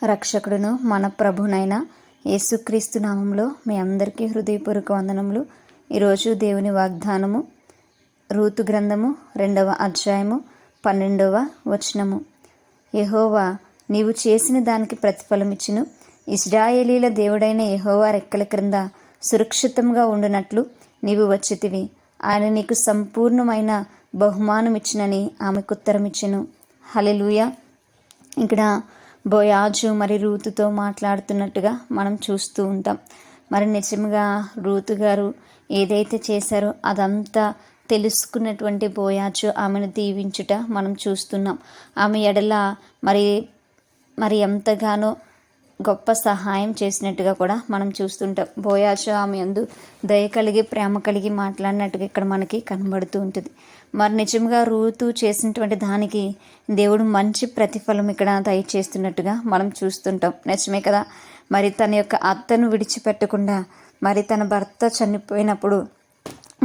రక్షకుడును మన ప్రభునైన యేసుక్రీస్తు నామంలో మీ అందరికీ హృదయపూర్వక వందనములు. ఈరోజు దేవుని వాగ్దానము రూతు గ్రంథము 2వ అధ్యాయము 12వ వచనము. యెహోవా నీవు చేసిన దానికి ప్రతిఫలమిచ్చును. ఇశ్రాయేలీల దేవుడైన యెహోవా రెక్కల క్రింద సురక్షితంగా ఉండునట్లు నీవు వచ్చితివి. ఆయన నీకు సంపూర్ణమైన బహుమానం ఇచ్చినని ఆమెకు ఉత్తరమిచ్చెను. హల్లెలూయా. ఇక్కడ బోయాజు మరి రూతుతో మాట్లాడుతున్నట్టుగా మనం చూస్తూ ఉంటాం. మరి నిజంగా రూతు గారు ఏదైతే చేశారో అదంతా తెలుసుకున్నటువంటి బోయాజు ఆమెను దీవించుట మనం చూస్తున్నాం. ఆమె ఎడల మరి ఎంతగానో గొప్ప సహాయం చేసినట్టుగా కూడా మనం చూస్తుంటాం. బోయాజు ఆమె యందు దయ కలిగి ప్రేమ కలిగి మాట్లాడినట్టుగా ఇక్కడ మనకి కనబడుతూ ఉంటుంది. మరి నిజంగా రూతు చేసినటువంటి దానికి దేవుడు మంచి ప్రతిఫలం ఇక్కడ దయచేస్తున్నట్టుగా మనం చూస్తుంటాం. నిజమే కదా. మరి తన యొక్క అత్తను విడిచిపెట్టకుండా మరి తన భర్త చనిపోయినప్పుడు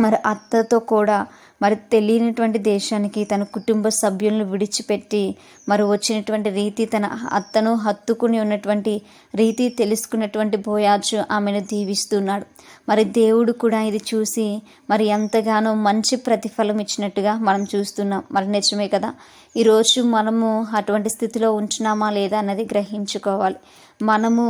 మరి అత్తతో కూడా మరి తెలియనటువంటి దేశానికి తన కుటుంబ సభ్యులను విడిచిపెట్టి మరి వచ్చినటువంటి రీతి, తన అత్తను హత్తుకుని ఉన్నటువంటి రీతి తెలుసుకున్నటువంటి బోయాజు ఆమెను దీవిస్తున్నాడు. మరి దేవుడు కూడా ఇది చూసి మరి ఎంతగానో మంచి ప్రతిఫలం ఇచ్చినట్టుగా మనం చూస్తున్నాం. మరి నిజమే కదా. ఈరోజు మనము అటువంటి స్థితిలో ఉంటున్నామా లేదా అన్నది గ్రహించుకోవాలి. మనము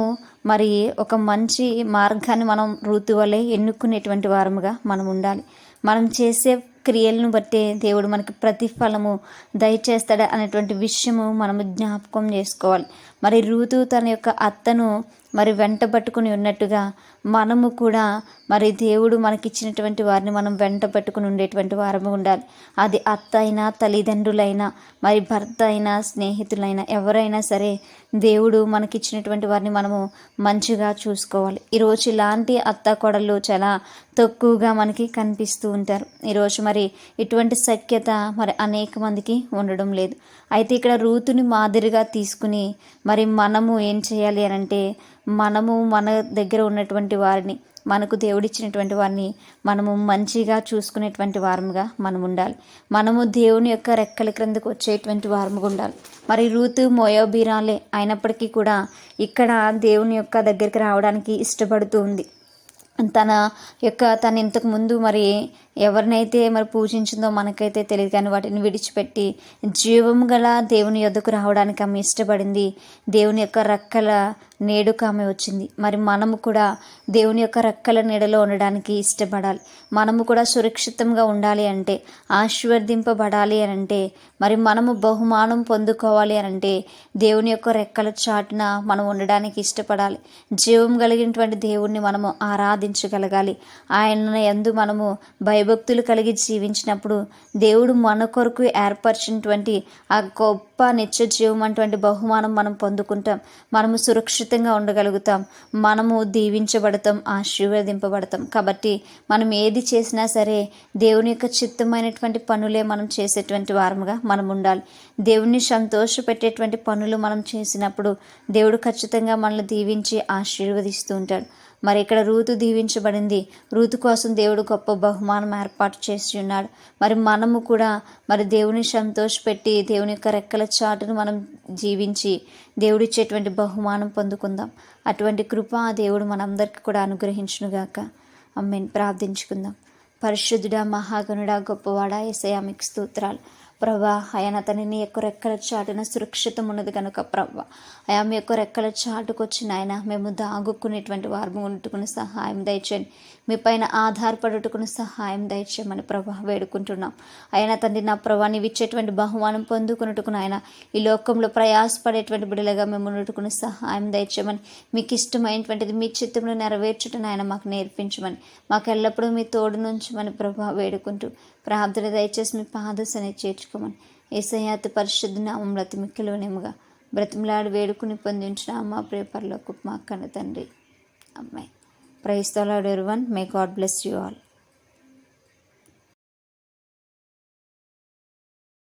మరి ఒక మంచి మార్గాన్ని మనం రూతు వలె ఎన్నుకునేటువంటి వారముగా మనం ఉండాలి. మనం చేసే క్రియలను బట్టే దేవుడు మనకి ప్రతిఫలము దయచేస్తాడు అనేటువంటి విషయము మనము జ్ఞాపకం చేసుకోవాలి. మరి రూతు తన యొక్క అత్తను మరి వెంట పట్టుకుని ఉన్నట్టుగా మనము కూడా మరి దేవుడు మనకిచ్చినటువంటి వారిని మనం వెంట పట్టుకుని ఉండేటువంటి వారము ఉండాలి. అది అత్త అయినా, తల్లిదండ్రులైనా, మరి భర్త అయినా, స్నేహితులైనా, ఎవరైనా సరే దేవుడు మనకిచ్చినటువంటి వారిని మనము మంచిగా చూసుకోవాలి. ఈరోజు ఇలాంటి అత్త కోడళ్ళు చాలా తక్కువగా మనకి కనిపిస్తూ ఉంటారు. ఈరోజు మరి ఇటువంటి సఖ్యత మరి అనేక మందికి ఉండడం లేదు. అయితే ఇక్కడ రూతుని మాదిరిగా తీసుకుని మరి మనము ఏం చేయాలి అని అంటే, మనము మన దగ్గర ఉన్నటువంటి వారిని, మనకు దేవుడిచ్చినటువంటి వారిని మనము మంచిగా చూసుకునేటువంటి వారముగా మనం ఉండాలి. మనము దేవుని యొక్క రెక్కల క్రిందకు వచ్చేటువంటి వారముగా ఉండాలి. మరి రూతు మోయాబీరాలే అయినప్పటికీ కూడా ఇక్కడ దేవుని యొక్క దగ్గరికి రావడానికి ఇష్టపడుతూ ఉంది. తను ఇంతకు ముందు మరి ఎవరినైతే మరి పూజించిందో మనకైతే తెలియదు, కానీ వాటిని విడిచిపెట్టి జీవము గల దేవుని యొద్దకు రావడానికి ఆమె ఇష్టపడింది. దేవుని యొక్క రెక్కల నీడకు ఆమె వచ్చింది. మరి మనము కూడా దేవుని యొక్క రెక్కల నీడలో ఉండడానికి ఇష్టపడాలి. మనము కూడా సురక్షితంగా ఉండాలి అంటే, ఆశీర్వదింపబడాలి అని అంటే, మరి మనము బహుమానం పొందుకోవాలి అని అంటే దేవుని యొక్క రెక్కల చాటున మనం ఉండడానికి ఇష్టపడాలి. జీవం కలిగినటువంటి దేవుణ్ణి మనము ఆరాధించగలగాలి. ఆయన యందు మనము భయభక్తులు కలిగి జీవించినప్పుడు దేవుడు మన కొరకు ఏర్పరిచినటువంటి ఆ గొప్ప నిత్య జీవం అటువంటి బహుమానం మనం పొందుకుంటాం. మనము సురక్షితంగా ఉండగలుగుతాం. మనము దీవించబడతాం, ఆశీర్వదింపబడతాం. కాబట్టి మనం ఏది చేసినా సరే దేవుని యొక్క చిత్తమైనటువంటి పనులే మనం చేసేటువంటి వారముగా మనం ఉండాలి. దేవుణ్ణి సంతోషపెట్టేటువంటి పనులు మనం చేసినప్పుడు దేవుడు ఖచ్చితంగా మనల్ని దీవించి ఆశీర్వదిస్తూ ఉంటాడు. మరి ఇక్కడ రూతు దీవించబడింది. రూతు కోసం దేవుడు గొప్ప బహుమానం ఏర్పాటు చేసి ఉన్నాడు. మరి మనము కూడా మరి దేవుని సంతోషపెట్టి దేవుని యొక్క రెక్కల చాటును మనం జీవించి దేవుడిచ్చేటువంటి బహుమానం పొందుకుందాం. అటువంటి కృప దేవుడు మనందరికీ కూడా అనుగ్రహించునుగాక. ఆమేన్. ప్రార్థించుకుందాం. పరిశుద్ధుడా, మహాగణుడా, గొప్పవాడా, యేసయ్యా మీకు స్తోత్రాలు. ప్రభా, ఆయన నీ యొక్క రెక్కల చాటున సురక్షితం ఉన్నది కనుక ప్రభా, అయా మీ యొక్క రెక్కల చాటుకు వచ్చిన ఆయన మేము దాగుకునేటువంటి వారు ఉంటుకుని సహాయం దయచేయండి. మీ పైన ఆధారపడుటకుని సహాయం దయచేయమని ప్రభా వేడుకుంటున్నాం. ఆయన తండ్రి, నా ప్రభా, నీవు ఇచ్చేటువంటి బహుమానం పొందుకున్నట్టుకుని ఆయన ఈ లోకంలో ప్రయాసపడేటువంటి బిడ్డలుగా మేము ఉన్నట్టుకుని సహాయం దయచేయమని, మీకు ఇష్టమైనటువంటిది మీ చిత్తంలో నెరవేర్చుటను ఆయన మాకు నేర్పించమని, మాకు ఎల్లప్పుడూ మీ తోడు నుంచమని ప్రభా వేడుకుంటూ ప్రార్థన దయచేసి మీ పాదసని చేర్చుకోమని యేసయ్య అతి పరిశుద్ధ నామములో అతి మిక్కిలినేముగా బ్రతిమలాడి వేడుకుని పొందించిన మా ప్రియ పరలోకపు మా కన్న తండ్రి. అమ్మాయి. Praise the Lord everyone. May God bless you all.